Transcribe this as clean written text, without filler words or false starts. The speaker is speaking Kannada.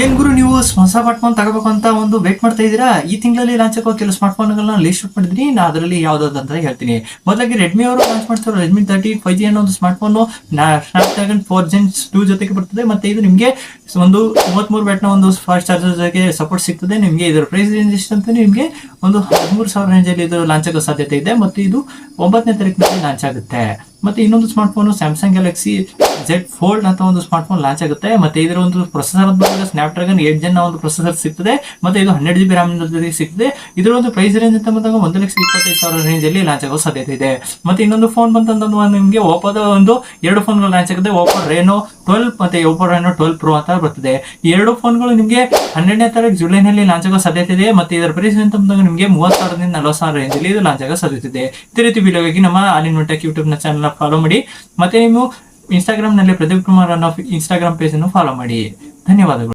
ಏನ್ ಗುರು ನೀವು ಹೊಸ ಸ್ಮಾರ್ಟ್ ಫೋನ್ ತಗೋಬೇಕು ಅಂತ ಒಂದು ವೇಟ್ ಮಾಡ್ತಾ ಇದ್ದೀರಾ? ಈ ತಿಂಗಳಲ್ಲಿ ಲಾಂಚ್ ಆಗೋ ಕೆಲವು ಸ್ಮಾರ್ಟ್ ಫೋನ್ಗಳನ್ನ ಲಿಸ್ಟ್ ಔಟ್ ಮಾಡಿದೀನಿ. ನಾ ಅದರಲ್ಲಿ ಯಾವ್ದಾದ್ರು ಅಂತ ಹೇಳ್ತೀನಿ. ಮೊದಲಾಗಿ ರೆಡ್ಮಿ ಅವರು ಲಾಂಚ್ ಮಾಡ್ತಿರೋ ರೆಡ್ಮಿ 30 5G ಅನ್ನೋ ಒಂದು ಸ್ಮಾರ್ಟ್ ಫೋನ್ ಸ್ನ್ಯಾಪ್ಡ್ರಾಗನ್ 4 Gen 2 ಜೊತೆಗೆ ಬರ್ತದೆ. ಮತ್ತೆ ಇದು ನಿಮಗೆ ಒಂದು 33 ವ್ಯಾಟ್ನ ಒಂದು ಫಾಸ್ಟ್ ಚಾರ್ಜರ್ ಜೊತೆಗೆ ಸಪೋರ್ಟ್ ಸಿಗ್ತದೆ. ನಿಮಗೆ ಇದರ ಪ್ರೈಸ್ ರೇಂಜ್ ಎಷ್ಟು ಅಂತ ನಿಮಗೆ ಒಂದು 13,000 ರೇಂಜ್ ಅಲ್ಲಿ ಇದು ಲಾಂಚ್ ಆಗೋ ಸಾಧ್ಯತೆ ಇದೆ. ಮತ್ತೆ ಇದು 9ನೇ ತಾರೀಕಿನಲ್ಲಿ ಲಾಂಚ್ ಆಗುತ್ತೆ. ಮತ್ತೆ ಇನ್ನೊಂದು smart phone Samsung Galaxy Z Fold ಅಂತ ಒಂದು ಸ್ಮಾರ್ಟ್ ಫೋನ್ ಲಾಂಚ್ ಆಗುತ್ತೆ. ಮತ್ತೆ ಇದರ ಒಂದು ಪ್ರೊಸೆಸರ್ ಬಂದಾಗ ಸ್ನ್ಯಾಪ್ಡ್ರಾಗನ್ 8 Gen ಒಂದು ಪ್ರೊಸೆಸರ್ ಸಿಗ್ತದೆ. ಮತ್ತೆ ಇದು 12 GB RAM ಜೊತೆಗೆ ಸಿಗ್ತದೆ. ಇದರ ಒಂದು ಪ್ರೈಸ್ ರೇಂಜ್ ಅಂತ ಬಂದಾಗ 1,25,000 ರೇಂಜ್ ಅಲ್ಲಿ ಲಾಂಚ್ ಆಗೋ ಸಾಧ್ಯತೆ ಇದೆ. ಮತ್ತೆ ಇನ್ನೊಂದು ಫೋನ್ ಬಂತಂದ್ರೆ ನಿಮಗೆ ಓಪೋದ ಒಂದು 2 ಫೋನ್ಗಳು ಲಾಂಚ್ ಆಗುತ್ತೆ. ಓಪೋ ರೇನೋ 12 ಮತ್ತೆ ಓಪೋ ರೇನೋ 12 Pro ಅಂತ ಬರ್ತದೆ. ಈ 2 ಫೋನ್ಗಳು ನಿಮಗೆ 12ನೇ ತಾರೀಕು ಜುಲೈನಲ್ಲಿ ಲಾಂಚ್ ಆಗೋ ಸಾಧ್ಯತೆ ಇದೆ. ಮತ್ತೆ ಇದರ ಪ್ರೈಸ್ ಅಂತ ಬಂದಾಗ ನಿಮಗೆ 30,000ದಿಂದ 40,000 ರೇಂಜ್ ಅಲ್ಲಿ ಇದು ಲಾಂಚ್ ಆಗೋ ಸಾಧ್ಯತೆ ಇದೆ. ಇದೇ ರೀತಿ ವಿಡಿಯೋಗಾಗಿ ನಮ್ಮ all in one tech YouTube ನ ಚಾನಲ್ ಫಾಲೋ ಮಾಡಿ. ಮತ್ತೆ ನೀವು ಇನ್ಸ್ಟಾಗ್ರಾಮ್ ನಲ್ಲಿ ಪ್ರದೀಪ್ ಕುಮಾರ್ ಅನ್ನೋ ಇನ್ಸ್ಟಾಗ್ರಾಮ್ ಪೇಜ್ ಅನ್ನು ಫಾಲೋ ಮಾಡಿ. ಧನ್ಯವಾದಗಳು.